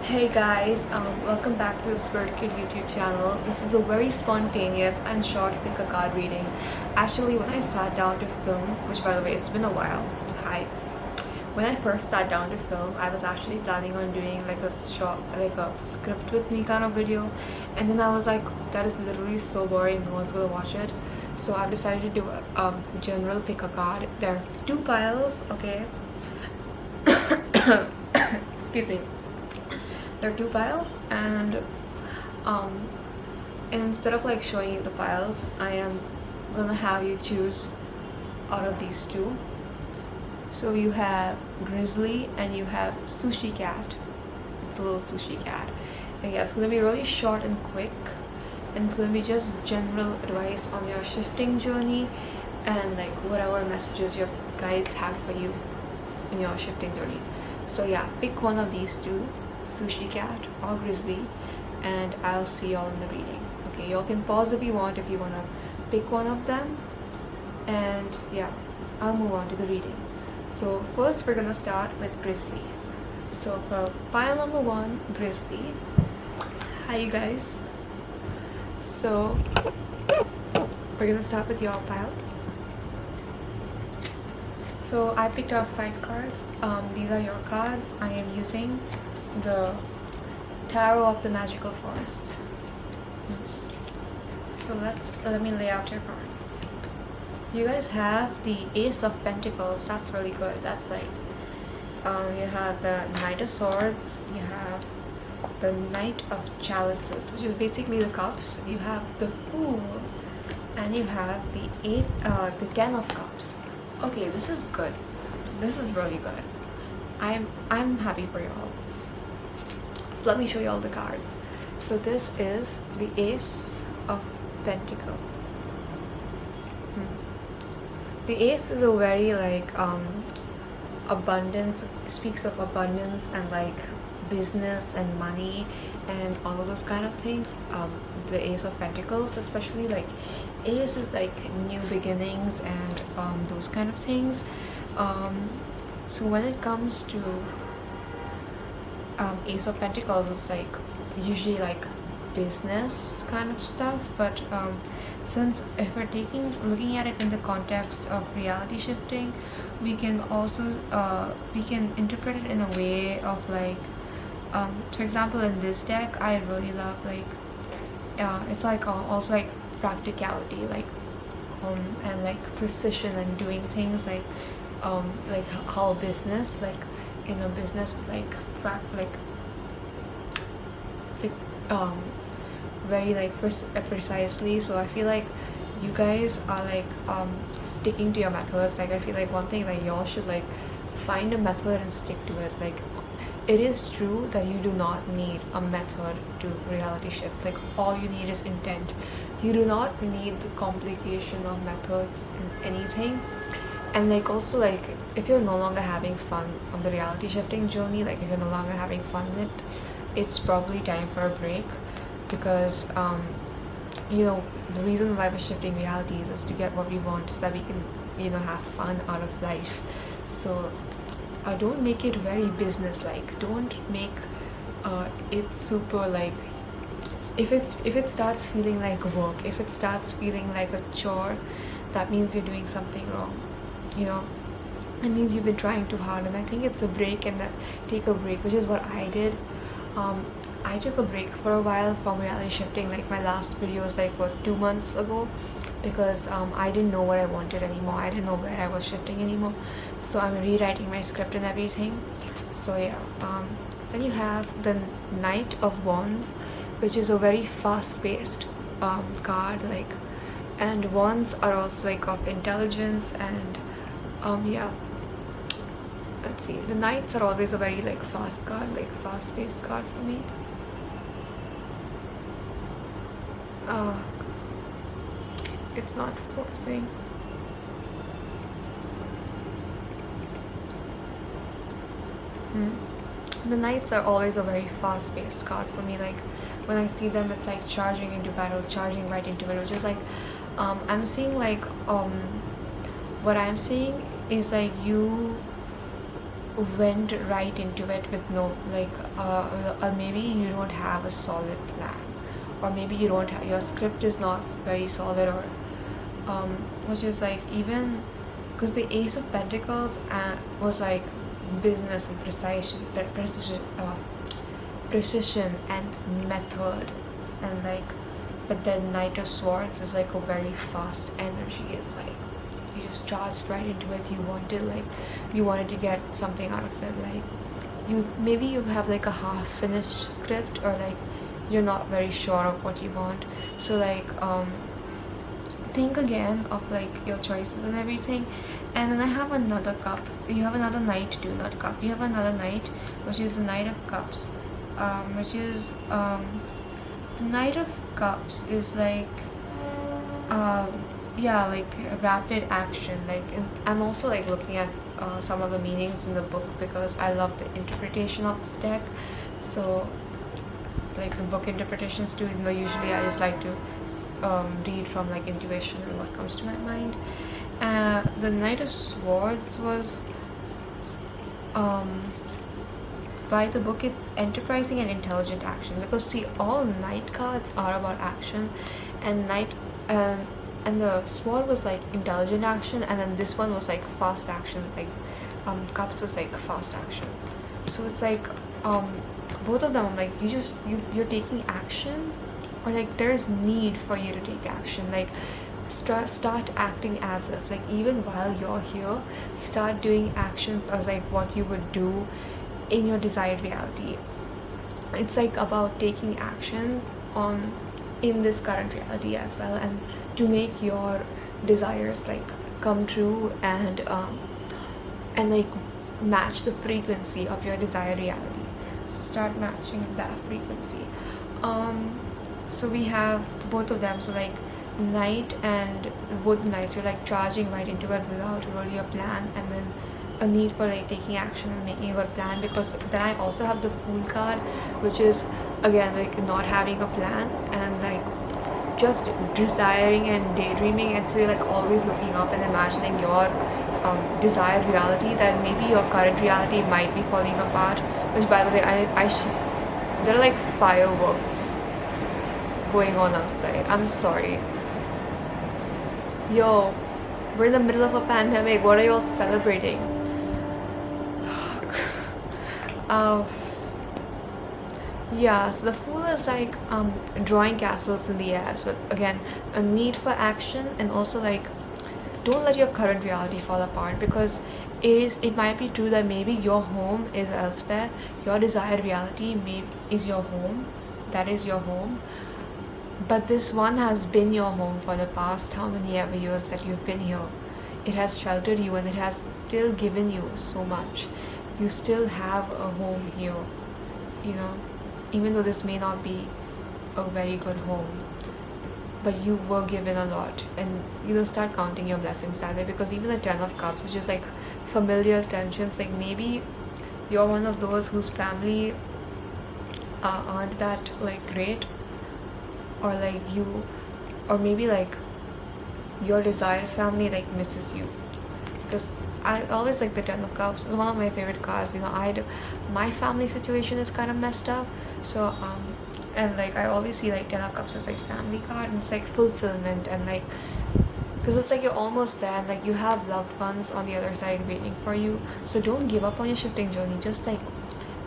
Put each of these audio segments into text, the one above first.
Hey guys, welcome back to the Spirit Kid YouTube channel. This is a very spontaneous and short pick a card reading. Actually, when I sat down to film, which by the way, it's been a while. Hi. When I first sat down to film, I was actually planning on doing like a short, like a script with me kind of video, and then I was like, that is literally so boring. No one's gonna watch it. So I've decided to do a general pick a card. There are two piles. Okay. Excuse me. There are two piles, and instead of like showing you the piles, I am gonna have you choose out of these two. So you have Grizzly and you have Sushi Cat, the little sushi cat. And yeah, it's gonna be really short and quick, and it's gonna be just general advice on your shifting journey and like whatever messages your guides have for you in your shifting journey. So yeah, pick one of these two, Sushi Cat or Grizzly, and I'll see y'all in the reading. Okay, y'all can pause if you want to pick one of them, and yeah, I'll move on to the reading. So first we're gonna start with Grizzly. So for pile number one, Grizzly. Hi you guys. So we're gonna start with your pile. So I picked out 5 cards. These are your cards. I am using the Tarot of the Magical Forest. So let me lay out your cards. You guys have the Ace of Pentacles. That's really good. That's like you have the Knight of Swords. You have the Knight of Chalices, which is basically the cups. You have the Fool, and you have the Ten of Cups. Okay, this is good. This is really good. I'm happy for y'all. So let me show you all the cards. So this is the Ace of Pentacles. The Ace is a very like abundance. It speaks of abundance and like business and money and all of those kind of things. The Ace of Pentacles, especially, like Ace is like new beginnings and those kind of things. So when it comes to Ace of Pentacles, it's like usually like business kind of stuff, but since if we're looking at it in the context of reality shifting, we can also we can interpret it in a way of like for example, in this deck I really love like it's like also like practicality, like and like precision and doing things like how business, like in a business like very like precisely. So I feel like you guys are like sticking to your methods. Like I feel like one thing that y'all should like find a method and stick to it. Like it is true that you do not need a method to reality shift. Like all you need is intent. You do not need the complication of methods in anything. And like also like if you're no longer having fun on the reality shifting journey, like if you're no longer having fun in it, it's probably time for a break, because you know, the reason why we're shifting realities is to get what we want so that we can, you know, have fun out of life. So don't make it very business like. Don't make it super like, if it starts feeling like work, if it starts feeling like a chore, that means you're doing something wrong, you know. It means you've been trying too hard, and I think it's a break, and take a break, which is what I did. I took a break for a while from reality shifting. Like my last video was like 2 months ago, because I didn't know what I wanted anymore. I didn't know where I was shifting anymore. So I'm rewriting my script and everything. So yeah, then you have the Knight of Wands, which is a very fast-paced card, like, and wands are also like of intelligence, and yeah, let's see, the knights are always a very like fast card, like fast-paced card for me. It's not focusing. The knights are always a very fast-paced card for me. Like when I see them, it's like charging into battle, charging right into it, which is like I'm seeing like what I'm seeing is like you went right into it with no like maybe you don't have a solid plan, or maybe you don't have, your script is not very solid, or which is like, even because the Ace of Pentacles was like business and precision and method, and like, but then Knight of Swords is like a very fast energy. It's like you just charged right into it. You wanted to get something out of it. Like, you have like a half finished script, or like you're not very sure of what you want. So like think again of like your choices and everything. And then I have another cup. You have another knight too, not cup. You have another knight, which is the Knight of Cups, which is the Knight of Cups is like yeah, like rapid action. Like, and I'm also like looking at some of the meanings in the book, because I love the interpretation of this deck. So like the book interpretations too, even though usually I just like to read from like intuition and what comes to my mind. The Knight of Swords was by the book, it's enterprising and intelligent action, because see, all knight cards are about action, and and the sword was like intelligent action, and then this one was like fast action. Like cups was like fast action. So it's like both of them, like you're taking action, or like there's need for you to take action. Like start acting as if, like, even while you're here, start doing actions as like what you would do in your desired reality. It's like about taking action on in this current reality as well, and to make your desires like come true, and like match the frequency of your desired reality. So start matching that frequency. So we have both of them. So like Knight and both knights, you're like charging right into it without really a plan, and then a need for like taking action and making a good plan. Because then I also have the Fool card, which is again like not having a plan, and like just desiring and daydreaming, and so you're like always looking up and imagining your desired reality, that maybe your current reality might be falling apart. Which, by the way, there are like fireworks going on outside. I'm sorry. Yo, we're in the middle of a pandemic. What are you all celebrating? Yeah, so the Fool is like drawing castles in the air. So again, a need for action, and also like don't let your current reality fall apart, because it might be true that maybe your home is elsewhere. Your desired reality is your home. That is your home. But this one has been your home for the past how many ever years that you've been here. It has sheltered you, and it has still given you so much. You still have a home here, you know, even though this may not be a very good home, but you were given a lot. And start counting your blessings that way, because even the 10 of Cups, which is like familiar tensions, like maybe you're one of those whose family aren't that like great, or like or maybe like your desired family like misses you. Because I always like the 10 of Cups. It's one of my favorite cards. My family situation is kind of messed up, so and like I always see like 10 of Cups as like family card, and it's like fulfillment, and like because it's like you're almost there, and like you have loved ones on the other side waiting for you. So don't give up on your shifting journey. Just like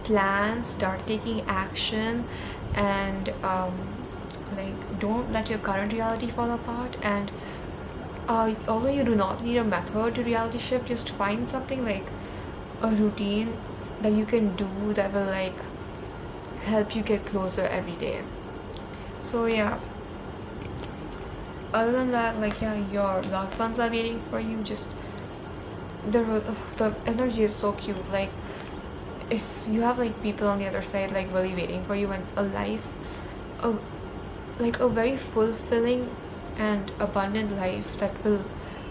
plan, start taking action, and like don't let your current reality fall apart. And although you do not need a method to reality shift, just find something like a routine that you can do that will like help you get closer every day. So yeah, other than that, like yeah, your loved ones are waiting for you. Just the energy is so cute. Like if you have like people on the other side like really waiting for you, and a life, like a very fulfilling and abundant life that will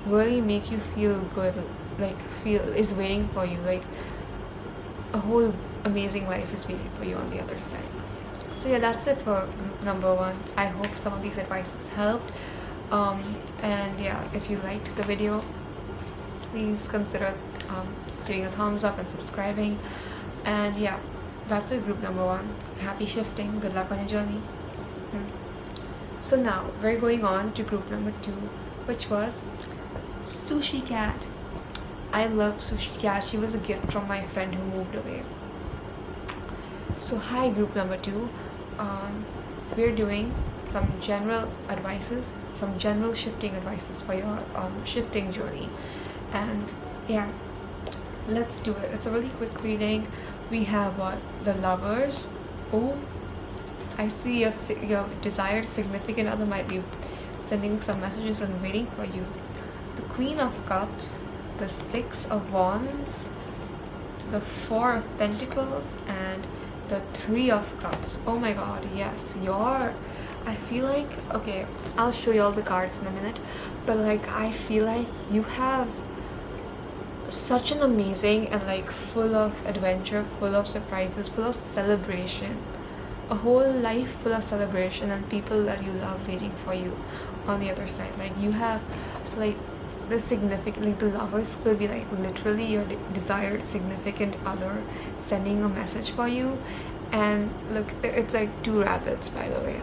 really make you feel good, like is waiting for you. Like a whole amazing life is waiting for you on the other side. So yeah, that's it for number 1. I hope some of these advices helped. And yeah, if you liked the video, please consider giving a thumbs up and subscribing. And yeah, that's it, group number 1. Happy shifting, good luck on your journey. So now we're going on to group number 2, which was Sushi Cat. I love Sushi Cat. She was a gift from my friend who moved away. So hi, group number 2. We're doing some general advices, some general shifting advices for your shifting journey. And yeah, let's do it. It's a really quick reading. We have what? The Lovers. Oh, I see your desired significant other might be sending some messages and waiting for you. The Queen of Cups, the Six of Wands, the Four of Pentacles, and the Three of Cups. Oh my god, yes, I feel like, okay, I'll show you all the cards in a minute, but like I feel like you have such an amazing and like full of adventure, full of surprises, full of celebration, a whole life full of celebration, and people that you love waiting for you on the other side. Like you have like the significant, like the Lovers could be like literally your desired significant other sending a message for you. And look, it's like 2 rabbits, by the way,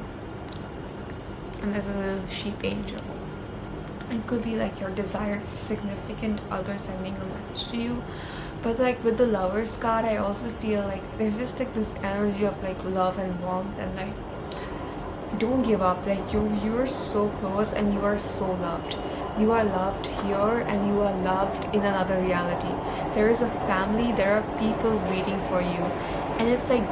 and there's a little sheep angel. It could be like your desired significant other sending a message to you. But like with the Lovers card, I also feel like there's just like this energy of like love and warmth, and like don't give up. Like you're so close and you are so loved. You are loved here and you are loved in another reality. There is a family, there are people waiting for you, and it's like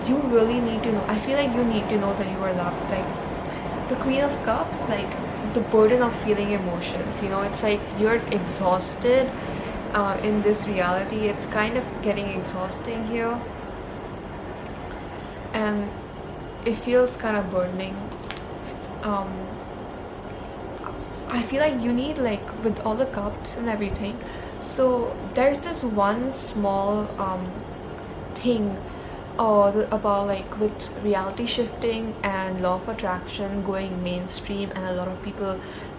you really need to know. I feel like you need to know that you are loved. Like the Queen of Cups, like the burden of feeling emotions, you know, it's like you're exhausted in this reality. It's kind of getting exhausting here, and it feels kind of burdening. I feel like you need, like with all the cups and everything, so there's this one small thing about like with reality shifting and law of attraction going mainstream and a lot of people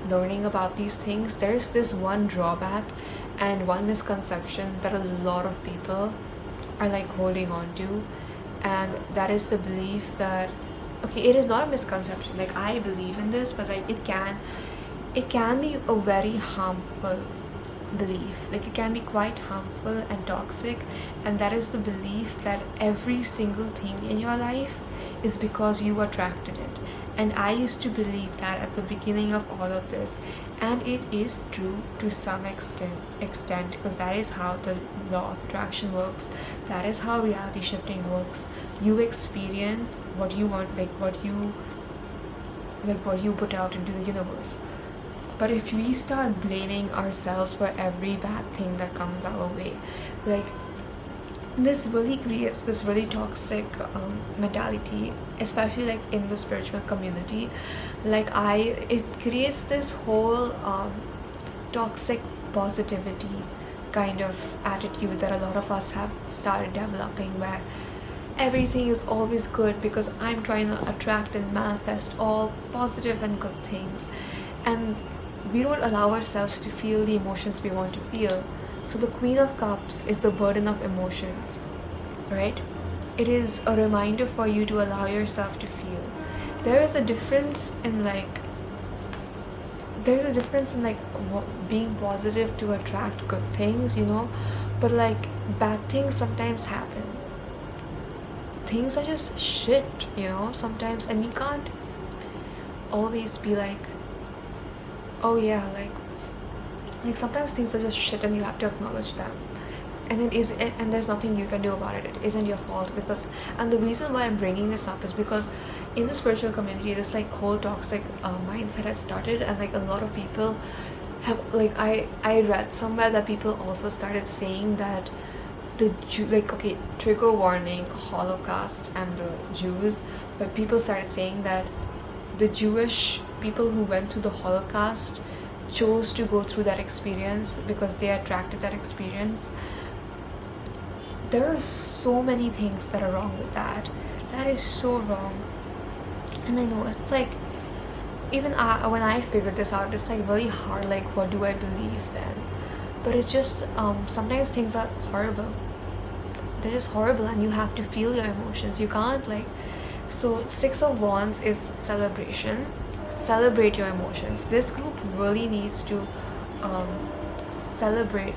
learning about these things. There's this one drawback and one misconception that a lot of people are like holding on to, and that is the belief that, okay, it is not a misconception, like I believe in this, but like it can be a very harmful belief. Like it can be quite harmful and toxic, and that is the belief that every single thing in your life is because you attracted it. And I used to believe that at the beginning of all of this, and it is true to some extent, because that is how the law of attraction works. That is how reality shifting works. You experience what you want, like what you put out into the universe. But if we start blaming ourselves for every bad thing that comes our way, like this really creates this really toxic mentality, especially like in the spiritual community. Like it creates this whole toxic positivity kind of attitude that a lot of us have started developing, where everything is always good because I'm trying to attract and manifest all positive and good things, and we don't allow ourselves to feel the emotions we want to feel. So the Queen of Cups is the burden of emotions, right? It is a reminder for you to allow yourself to feel. There is a difference in being positive to attract good things, you know, but like bad things sometimes happen. Things are just shit, you know, sometimes, and you can't always be like, oh yeah, like sometimes things are just shit and you have to acknowledge them, and there's nothing you can do about it. It isn't your fault, because, and the reason why I'm bringing this up is because in the spiritual community this like whole toxic mindset has started, and like a lot of people have, like I read somewhere that people also started saying that okay, trigger warning, Holocaust and the Jews, but people started saying that the Jewish people who went through the Holocaust chose to go through that experience because they attracted that experience. There are so many things that are wrong with that. That is so wrong. And I know it's like, even when I figured this out, it's like really hard, like what do I believe then? but it's just sometimes things are horrible. They're just horrible, and you have to feel your emotions. You can't like. So 6 of Wands is celebration. Celebrate your emotions. This group really needs to um, celebrate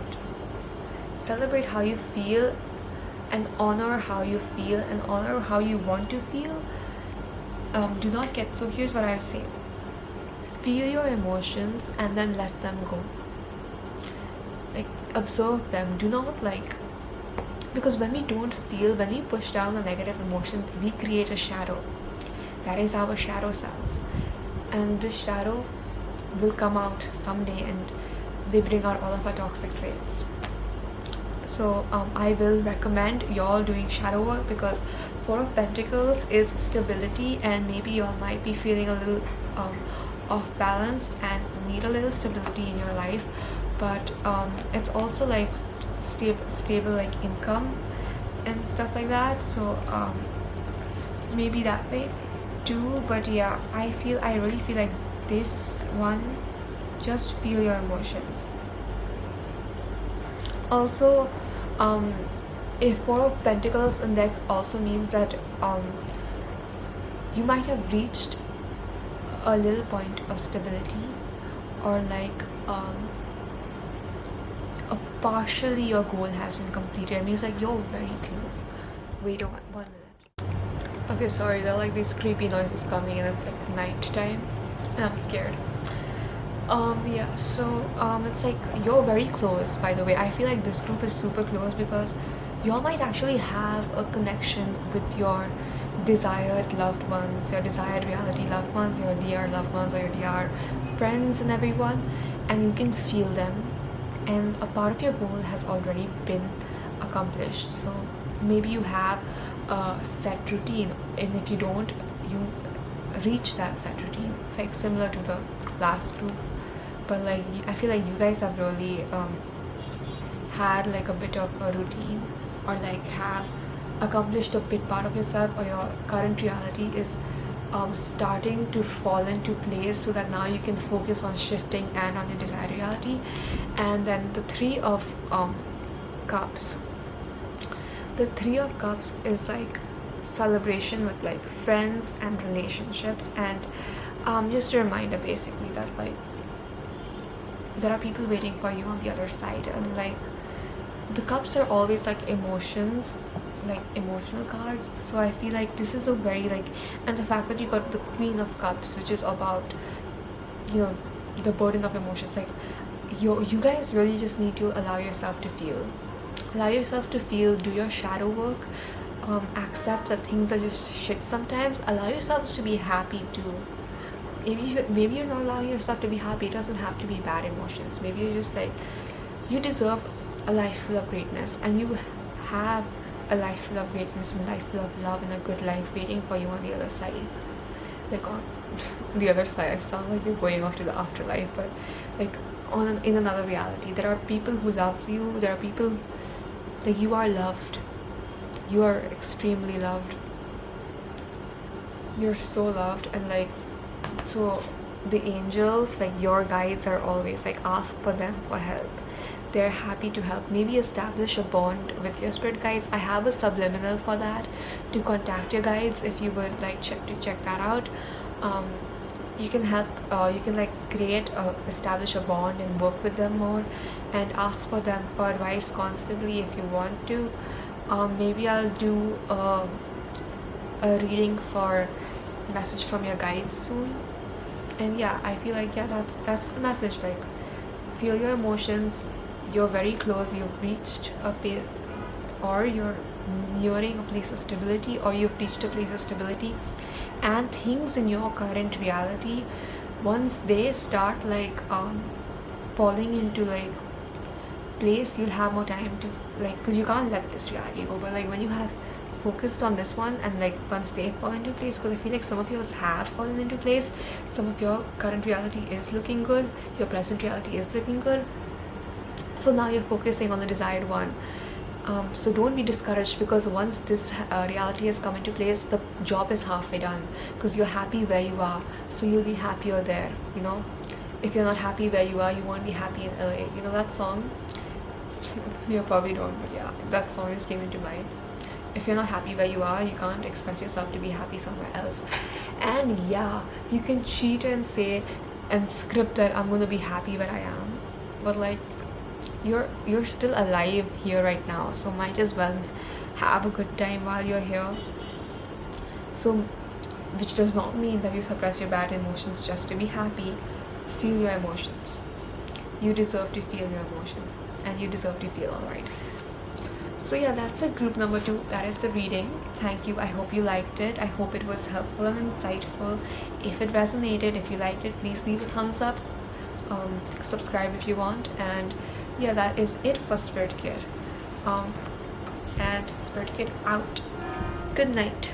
how you feel, and honor how you feel, and honor how you want to feel. Do not get, so here's what I say: feel your emotions and then let them go. Like, observe them. Do not like, because when we don't feel, when we push down the negative emotions, we create a shadow. That is our shadow selves, and this shadow will come out someday, and they bring out all of our toxic traits. So I will recommend y'all doing shadow work, because 4 of Pentacles is stability, and maybe y'all might be feeling a little off balanced and need a little stability in your life. But it's also like stable like income and stuff like that. So maybe that way too. But yeah, I really feel like this one, just feel your emotions. Also, if 4 of Pentacles in deck also means that you might have reached a little point of stability, or like partially your goal has been completed. It means like you're very close. Wait a 1 minute. Okay, sorry, there are like these creepy noises coming, and it's like night time and I'm scared. Yeah, so it's like you're very close. By the way, I feel like this group is super close, because y'all might actually have a connection with your desired loved ones, your desired reality loved ones, your dear loved ones, or your dear friends and everyone, and you can feel them, and a part of your goal has already been accomplished. So maybe you have a set routine, and if you don't, you reach that set routine. It's like similar to the last group, but like I feel like you guys have really had like a bit of a routine, or like have accomplished a bit part of yourself, or your current reality is starting to fall into place, so that now you can focus on shifting and on your desired reality. And then the 3 of Cups. The 3 of Cups is like celebration with like friends and relationships, and just a reminder basically that like there are people waiting for you on the other side. And like the cups are always like emotions, like emotional cards. So I feel like this is a very like, and the fact that you got the Queen of Cups, which is about, you know, the burden of emotions. Like you guys really just need to allow yourself to feel. Allow yourself to feel, do your shadow work, accept that things are just shit sometimes. Allow yourselves to be happy too. Maybe you're not allowing yourself to be happy. It doesn't have to be bad emotions. Maybe you're just like, you deserve a life full of greatness, and you have a life full of greatness and a life full of love and a good life waiting for you on the other side. Like on the other side, I sound like you're going off to the afterlife, but like in another reality, there are people who love you. There are people, like, you are loved. You are extremely loved. You're so loved. And like, so the angels, like your guides, are always like, ask for them for help. They're happy to help. Maybe establish a bond with your spirit guides. I have a subliminal for that, to contact your guides if you would like check that out. You can help, you can like establish a bond and work with them more, and ask for them for advice constantly if you want to. Maybe I'll do a reading for message from your guides soon. And yeah, I feel like, yeah, that's the message. Like, feel your emotions. You're very close. You've reached a place, or you're nearing a place of stability, or you've reached a place of stability. And things in your current reality, once they start like falling into like place, you'll have more time to like, because you can't let this reality go. But like when you have focused on this one, and like once they fall into place, because I feel like some of yours have fallen into place, some of your current reality is looking good, your present reality is looking good. So now you're focusing on the desired one. So don't be discouraged, because once this reality has come into place, the job is halfway done, because you're happy where you are, so you'll be happier there, you know. if you're not happy where you are, you won't be happy in LA. You know that song? You probably don't, but yeah, that song just came into mind. If you're not happy where you are, you can't expect yourself to be happy somewhere else. And yeah, you can cheat and say and script that I'm gonna be happy where I am, but like you're still alive here right now, so might as well have a good time while you're here. So, which does not mean that you suppress your bad emotions just to be happy. Feel your emotions. You deserve to feel your emotions, and you deserve to feel alright. So yeah, that's it, group number 2. That is the reading. Thank you. I hope you liked it. I hope it was helpful and insightful. If it resonated, if you liked it, please leave a thumbs up. Subscribe if you want. And yeah, that is it for Spirit Kid. And Spirit Kid out. Good night.